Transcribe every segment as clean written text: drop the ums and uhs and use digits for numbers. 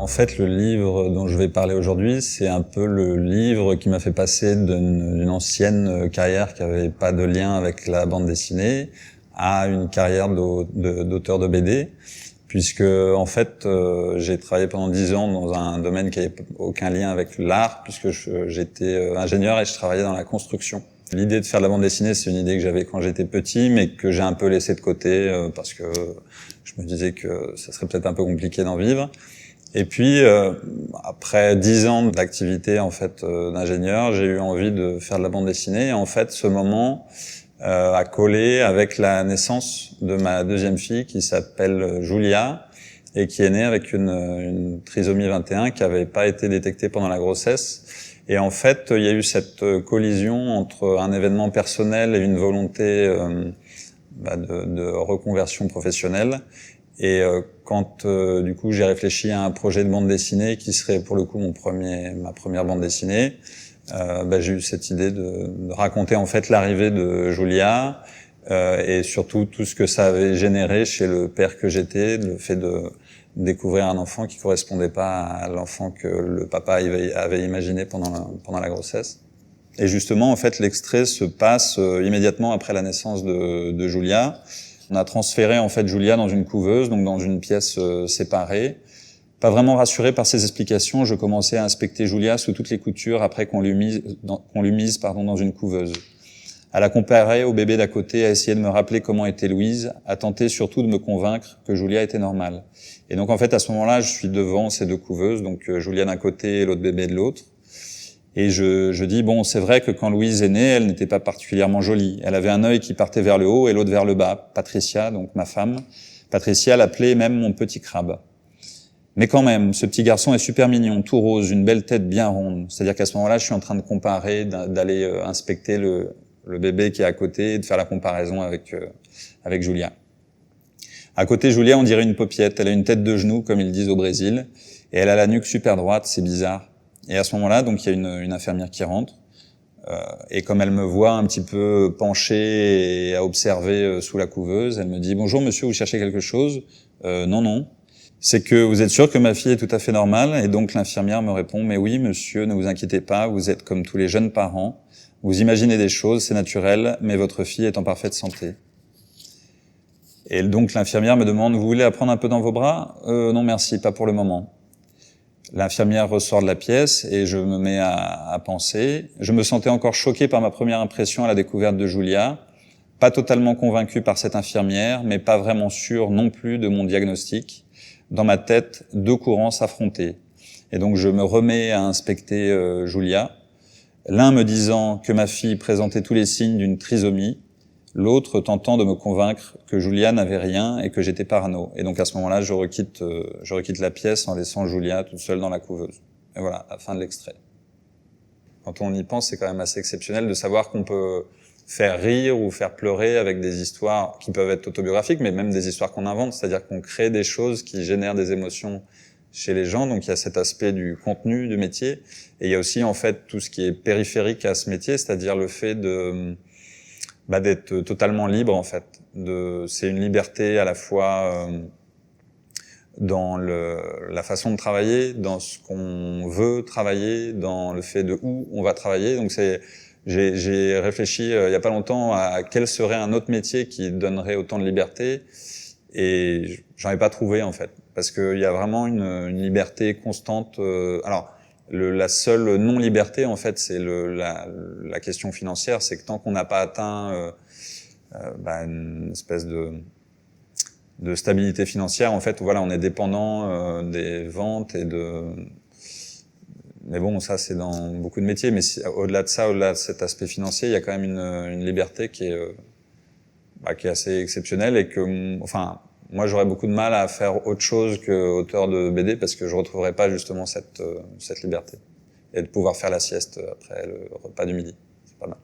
En fait, le livre dont je vais parler aujourd'hui, c'est un peu le livre qui m'a fait passer d'une ancienne carrière qui avait pas de lien avec la bande dessinée à une carrière d'auteur de BD, puisque en fait, j'ai travaillé pendant 10 ans dans un domaine qui n'avait aucun lien avec l'art, puisque j'étais ingénieur et je travaillais dans la construction. L'idée de faire de la bande dessinée, c'est une idée que j'avais quand j'étais petit, mais que j'ai un peu laissée de côté parce que je me disais que ça serait peut-être un peu compliqué d'en vivre. Et puis, après 10 ans d'activité en fait d'ingénieur, j'ai eu envie de faire de la bande dessinée. Et en fait, ce moment a collé avec la naissance de ma deuxième fille qui s'appelle Julia et qui est née avec une trisomie 21 qui n'avait pas été détectée pendant la grossesse. Et en fait, il y a eu cette collision entre un événement personnel et une volonté de reconversion professionnelle. Et quand du coup j'ai réfléchi à un projet de bande dessinée qui serait pour le coup ma première bande dessinée, j'ai eu cette idée de raconter en fait l'arrivée de Julia et surtout tout ce que ça avait généré chez le père que j'étais, le fait de découvrir un enfant qui correspondait pas à l'enfant que le papa avait imaginé pendant la grossesse. Et justement en fait l'extrait se passe immédiatement après la naissance de Julia. On a transféré en fait Julia dans une couveuse, donc dans une pièce séparée. Pas vraiment rassuré par ses explications, je commençais à inspecter Julia sous toutes les coutures après qu'on l'eût mise dans une couveuse. À la comparer au bébé d'à côté, à essayer de me rappeler comment était Louise, à tenter surtout de me convaincre que Julia était normale. Et donc en fait à ce moment-là, je suis devant ces deux couveuses, donc Julia d'un côté et l'autre bébé de l'autre. Et je dis, bon, c'est vrai que quand Louise est née, elle n'était pas particulièrement jolie. Elle avait un œil qui partait vers le haut et l'autre vers le bas. Patricia, donc ma femme, Patricia l'appelait même mon petit crabe. Mais quand même, ce petit garçon est super mignon, tout rose, une belle tête bien ronde. C'est-à-dire qu'à ce moment-là, je suis en train de comparer, d'aller inspecter le bébé qui est à côté et de faire la comparaison avec Julia. À côté, Julia, on dirait une paupiette. Elle a une tête de genou, comme ils disent au Brésil. Et elle a la nuque super droite, c'est bizarre. Et à ce moment-là, donc il y a une infirmière qui rentre, et comme elle me voit un petit peu penchée et à observer sous la couveuse, elle me dit « Bonjour monsieur, vous cherchez quelque chose ?»« Non, non. » « C'est que vous êtes sûr que ma fille est tout à fait normale ?» Et donc l'infirmière me répond « Mais oui monsieur, ne vous inquiétez pas, vous êtes comme tous les jeunes parents, vous imaginez des choses, c'est naturel, mais votre fille est en parfaite santé. » Et donc l'infirmière me demande « Vous voulez la prendre un peu dans vos bras ?»« Non merci, pas pour le moment. » L'infirmière ressort de la pièce et je me mets à penser. Je me sentais encore choqué par ma première impression à la découverte de Julia, pas totalement convaincu par cette infirmière, mais pas vraiment sûr non plus de mon diagnostic. Dans ma tête, deux courants s'affrontaient. Et donc je me remets à inspecter Julia, l'un me disant que ma fille présentait tous les signes d'une trisomie, l'autre tentant de me convaincre que Julia n'avait rien et que j'étais parano. Et donc à ce moment-là, je requitte la pièce en laissant Julia toute seule dans la couveuse. Et voilà, la fin de l'extrait. Quand on y pense, c'est quand même assez exceptionnel de savoir qu'on peut faire rire ou faire pleurer avec des histoires qui peuvent être autobiographiques, mais même des histoires qu'on invente, c'est-à-dire qu'on crée des choses qui génèrent des émotions chez les gens. Donc il y a cet aspect du contenu du métier, et il y a aussi en fait tout ce qui est périphérique à ce métier, c'est-à-dire le fait d'être totalement libre en fait. C'est une liberté à la fois dans la façon de travailler, dans ce qu'on veut travailler, dans le fait de où on va travailler. Donc j'ai réfléchi il y a pas longtemps à quel serait un autre métier qui donnerait autant de liberté, et j'en ai pas trouvé en fait, parce qu'il y a vraiment une liberté constante. Alors la seule non-liberté en fait, c'est la question financière, c'est que tant qu'on n'a pas atteint une espèce de stabilité financière, en fait, voilà, on est dépendant des ventes mais bon, ça c'est dans beaucoup de métiers, mais au-delà de cet aspect financier, il y a quand même une liberté qui est assez exceptionnelle, et que, enfin, moi j'aurais beaucoup de mal à faire autre chose qu'auteur de BD, parce que je retrouverais pas justement cette liberté, et de pouvoir faire la sieste après le repas du midi, c'est pas mal.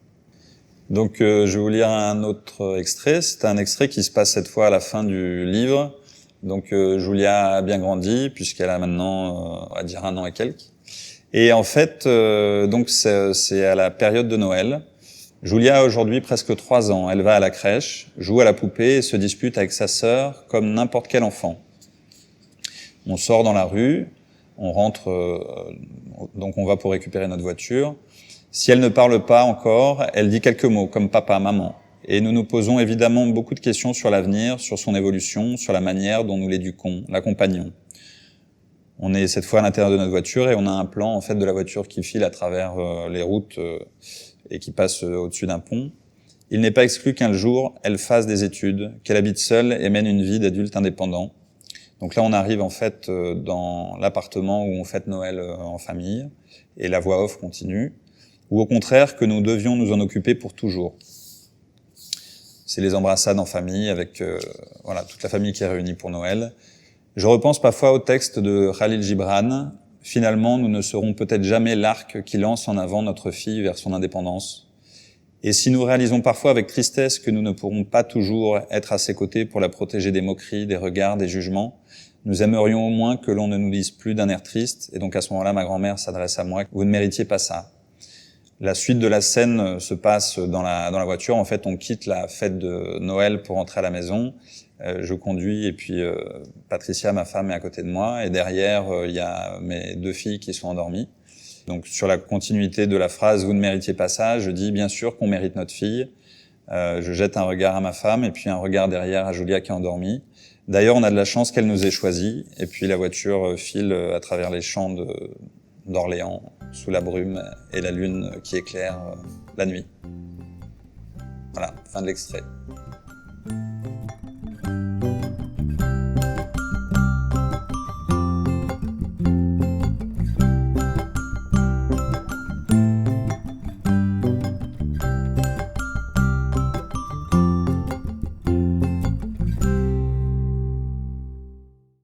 Donc je vais vous lire un autre extrait. C'est un extrait qui se passe cette fois à la fin du livre. Donc Julia a bien grandi, puisqu'elle a maintenant, on va dire, 1 an et quelques. Et en fait, donc c'est à la période de Noël. Julia a aujourd'hui presque 3 ans. Elle va à la crèche, joue à la poupée et se dispute avec sa sœur comme n'importe quel enfant. On sort dans la rue, On rentre, donc on va pour récupérer notre voiture. Si elle ne parle pas encore, elle dit quelques mots, comme papa, maman. Et nous nous posons évidemment beaucoup de questions sur l'avenir, sur son évolution, sur la manière dont nous l'éduquons, l'accompagnons. On est cette fois à l'intérieur de notre voiture et on a un plan en fait de la voiture qui file à travers les routes et qui passe au-dessus d'un pont. Il n'est pas exclu qu'un jour, elle fasse des études, qu'elle habite seule et mène une vie d'adulte indépendant. Donc là, on arrive en fait dans l'appartement où on fête Noël en famille et la voix off continue. Ou au contraire, que nous devions nous en occuper pour toujours. C'est les embrassades en famille avec voilà toute la famille qui est réunie pour Noël. Je repense parfois au texte de Khalil Gibran. Finalement, nous ne serons peut-être jamais l'arc qui lance en avant notre fille vers son indépendance. Et si nous réalisons parfois avec tristesse que nous ne pourrons pas toujours être à ses côtés pour la protéger des moqueries, des regards, des jugements, nous aimerions au moins que l'on ne nous dise plus d'un air triste. Et donc à ce moment-là, ma grand-mère s'adresse à moi. Vous ne méritiez pas ça. La suite de la scène se passe dans la voiture. En fait, on quitte la fête de Noël pour rentrer à la maison. Je conduis et puis Patricia, ma femme, est à côté de moi. Et derrière, il y a mes 2 filles qui sont endormies. Donc sur la continuité de la phrase « Vous ne méritiez pas ça », je dis bien sûr qu'on mérite notre fille. Je jette un regard à ma femme et puis un regard derrière à Julia qui est endormie. D'ailleurs, on a de la chance qu'elle nous ait choisis. Et puis la voiture file à travers les champs d'Orléans, sous la brume et la lune qui éclaire la nuit. Voilà, fin de l'extrait.